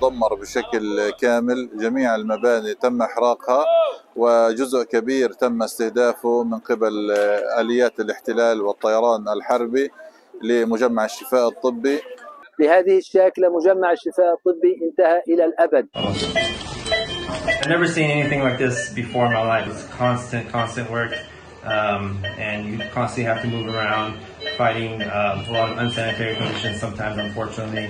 دمر بشكل كامل، جميع المباني تم إحراقها وجزء كبير تم استهدافه من قبل آليات الاحتلال والطيران الحربي لمجمع الشفاء الطبي. بهذه الشكل مجمع الشفاء الطبي انتهى إلى الأبد. I've never seen anything like this before in my life. It's constant work, and you constantly have to move around, fighting a lot of unsanitary conditions sometimes, unfortunately.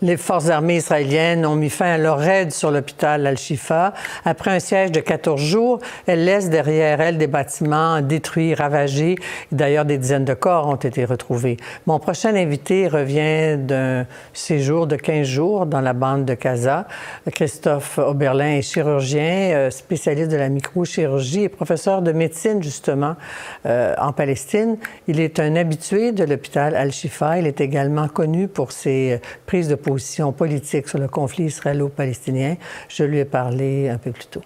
Les forces armées israéliennes ont mis fin à leur raid sur l'hôpital Al-Shifa. Après un siège de 14 jours, elles laissent derrière elles des bâtiments détruits, ravagés. D'ailleurs, des dizaines de corps ont été retrouvés. Mon prochain invité revient d'un séjour de 15 jours dans la bande de Gaza. Christophe Oberlin est chirurgien, spécialiste de la microchirurgie et professeur de médecine, justement, en Palestine. Il est un habitué de l'hôpital Al-Shifa. Il est également connu pour ses prises de position politique sur le conflit israélo-palestinien. Je lui ai parlé un peu plus tôt.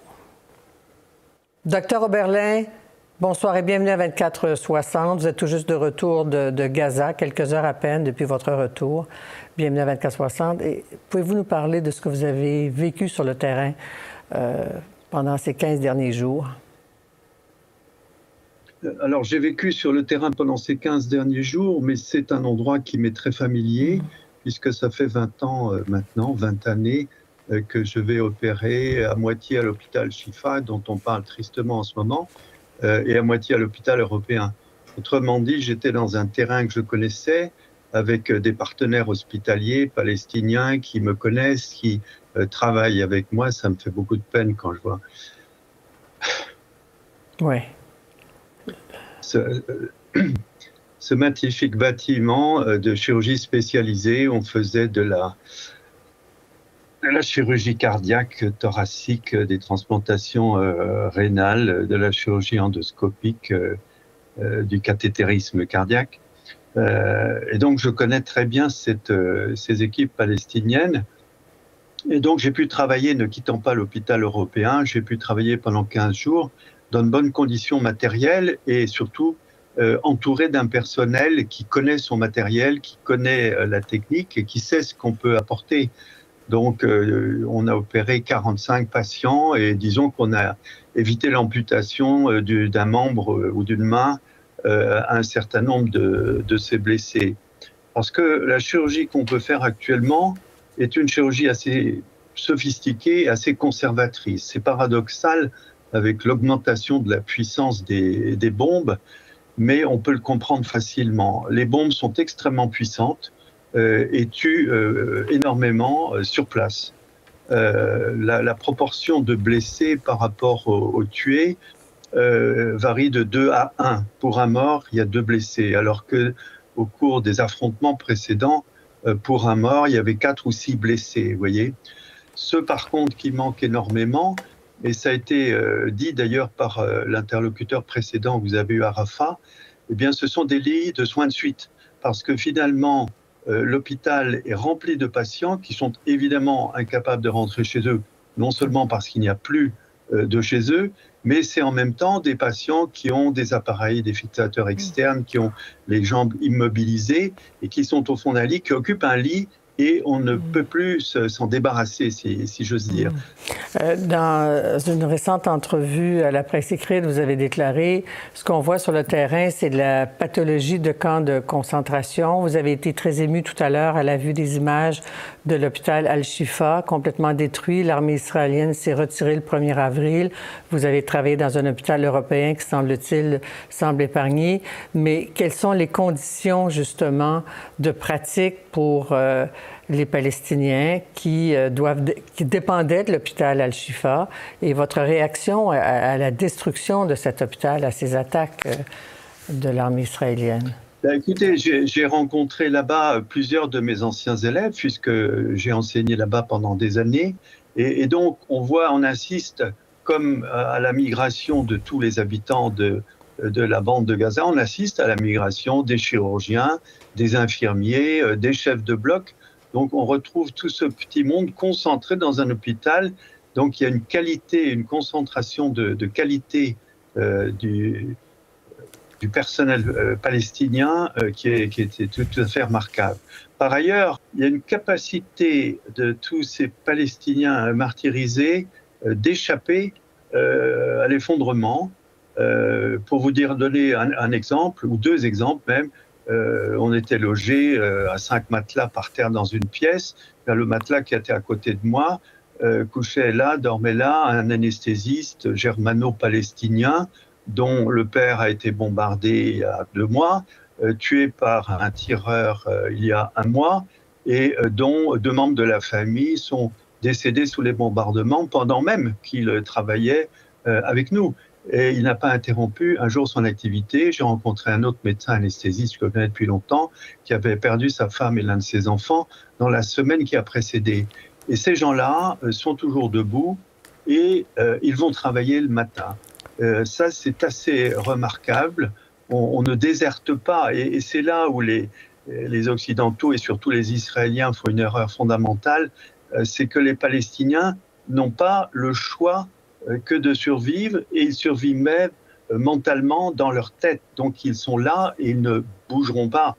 Docteur Oberlin, bonsoir et bienvenue à 24/60. Vous êtes tout juste de retour de Gaza, quelques heures à peine depuis votre retour. Bienvenue à 24/60. Et pouvez-vous nous parler de ce que vous avez vécu sur le terrain pendant ces 15 derniers jours? Alors, j'ai vécu sur le terrain pendant ces 15 derniers jours, mais c'est un endroit qui m'est très familier. Puisque ça fait 20 ans maintenant, 20 années, que je vais opérer à moitié à l'hôpital Shifa, dont on parle tristement en ce moment, et à moitié à l'hôpital européen. Autrement dit, j'étais dans un terrain que je connaissais, avec des partenaires hospitaliers palestiniens qui me connaissent, qui travaillent avec moi. Ça me fait beaucoup de peine quand je vois. Oui. Ce magnifique bâtiment de chirurgie spécialisée, on faisait de la chirurgie cardiaque, thoracique, des transplantations rénales, de la chirurgie endoscopique, du cathétérisme cardiaque. Et donc, je connais très bien ces équipes palestiniennes. Et donc, j'ai pu travailler, ne quittant pas l'hôpital européen, j'ai pu travailler pendant 15 jours dans de bonnes conditions matérielles et surtout entouré d'un personnel qui connaît son matériel, qui connaît la technique et qui sait ce qu'on peut apporter. Donc, on a opéré 45 patients et disons qu'on a évité l'amputation d'un membre ou d'une main à un certain nombre de ces blessés. Parce que la chirurgie qu'on peut faire actuellement est une chirurgie assez sophistiquée, assez conservatrice. C'est paradoxal avec l'augmentation de la puissance des bombes, mais on peut le comprendre facilement. Les bombes sont extrêmement puissantes et tuent énormément sur place. La proportion de blessés par rapport aux tués varie de 2 à 1. Pour un mort, il y a 2 blessés, alors qu'au cours des affrontements précédents, pour un mort, il y avait 4 ou 6 blessés. Vous voyez. Ceux, par contre, qui manquent énormément, et ça a été dit d'ailleurs par l'interlocuteur précédent que vous avez eu à Rafah, eh bien, ce sont des lits de soins de suite. Parce que finalement, l'hôpital est rempli de patients qui sont évidemment incapables de rentrer chez eux, non seulement parce qu'il n'y a plus de chez eux, mais c'est en même temps des patients qui ont des appareils, des fixateurs externes, qui ont les jambes immobilisées et qui sont au fond d'un lit, qui occupent un lit et on ne peut plus s'en débarrasser, si j'ose dire. Dans une récente entrevue à la presse écrite, vous avez déclaré « Ce qu'on voit sur le terrain, c'est de la pathologie de camps de concentration ». Vous avez été très ému tout à l'heure à la vue des images de l'hôpital Al-Shifa, complètement détruit. L'armée israélienne s'est retirée le 1er avril. Vous avez travaillé dans un hôpital européen qui, semble-t-il, semble épargné. Mais quelles sont les conditions, justement, de pratique pour les Palestiniens qui dépendaient de l'hôpital Al-Shifa et votre réaction à la destruction de cet hôpital, à ces attaques de l'armée israélienne? Écoutez, j'ai rencontré là-bas plusieurs de mes anciens élèves puisque j'ai enseigné là-bas pendant des années et donc on assiste comme à la migration de tous les habitants de la bande de Gaza, on assiste à la migration des chirurgiens, des infirmiers, des chefs de bloc. Donc, on retrouve tout ce petit monde concentré dans un hôpital. Donc, il y a une qualité, une concentration de qualité du du personnel palestinien qui était tout à fait remarquable. Par ailleurs, il y a une capacité de tous ces Palestiniens martyrisés d'échapper à l'effondrement. Pour vous donner un exemple, ou deux exemples même, on était logé à 5 matelas par terre dans une pièce. Le matelas qui était à côté de moi couchait là, dormait là, un anesthésiste germano-palestinien dont le père a été bombardé il y a 2 mois, tué par un tireur il y a 1 mois, et dont 2 membres de la famille sont décédés sous les bombardements pendant même qu'il travaillait avec nous. Et il n'a pas interrompu un jour son activité. J'ai rencontré un autre médecin anesthésiste que je connais depuis longtemps, qui avait perdu sa femme et l'un de ses enfants dans la semaine qui a précédé. Et ces gens-là sont toujours debout et ils vont travailler le matin. Ça, c'est assez remarquable. On ne déserte pas. Et c'est là où les Occidentaux et surtout les Israéliens font une erreur fondamentale. C'est que les Palestiniens n'ont pas le choix que de survivre, et ils survivent même mentalement dans leur tête. Donc ils sont là et ils ne bougeront pas.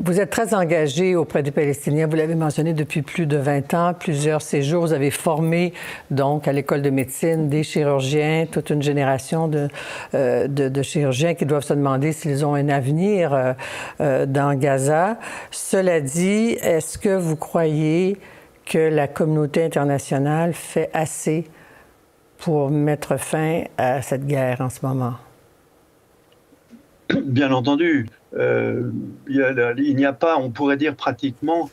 Vous êtes très engagé auprès des Palestiniens, vous l'avez mentionné depuis plus de 20 ans, plusieurs séjours. Vous avez formé donc à l'école de médecine des chirurgiens, toute une génération de chirurgiens qui doivent se demander s'ils ont un avenir dans Gaza. Cela dit, est-ce que vous croyez que la communauté internationale fait assez pour mettre fin à cette guerre en ce moment? Bien entendu. Il n'y a pas, on pourrait dire pratiquement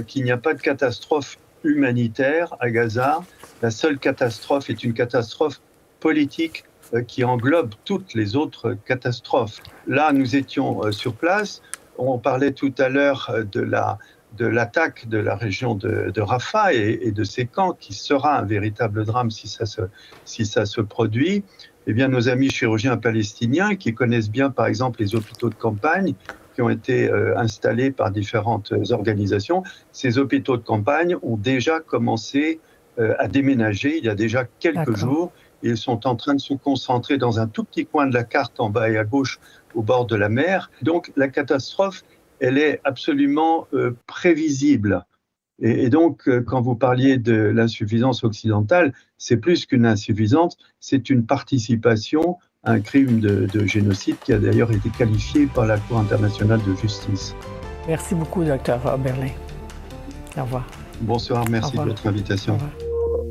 qu'il n'y a pas de catastrophe humanitaire à Gaza. La seule catastrophe est une catastrophe politique qui englobe toutes les autres catastrophes. Là, nous étions sur place. On parlait tout à l'heure de l'attaque de la région de Rafah et de ces camps, qui sera un véritable drame si ça se produit. Eh bien, nos amis chirurgiens palestiniens, qui connaissent bien, par exemple, les hôpitaux de campagne, qui ont été installés par différentes organisations, ces hôpitaux de campagne ont déjà commencé à déménager il y a déjà quelques jours. Ils sont en train de se concentrer dans un tout petit coin de la carte en bas et à gauche, au bord de la mer. Donc, la catastrophe, elle est absolument prévisible. Et donc, quand vous parliez de l'insuffisance occidentale, c'est plus qu'une insuffisance, c'est une participation à un crime de génocide qui a d'ailleurs été qualifié par la Cour internationale de justice. Merci beaucoup, Dr. Oberlin. Au revoir. Bonsoir, merci de votre invitation. Au revoir.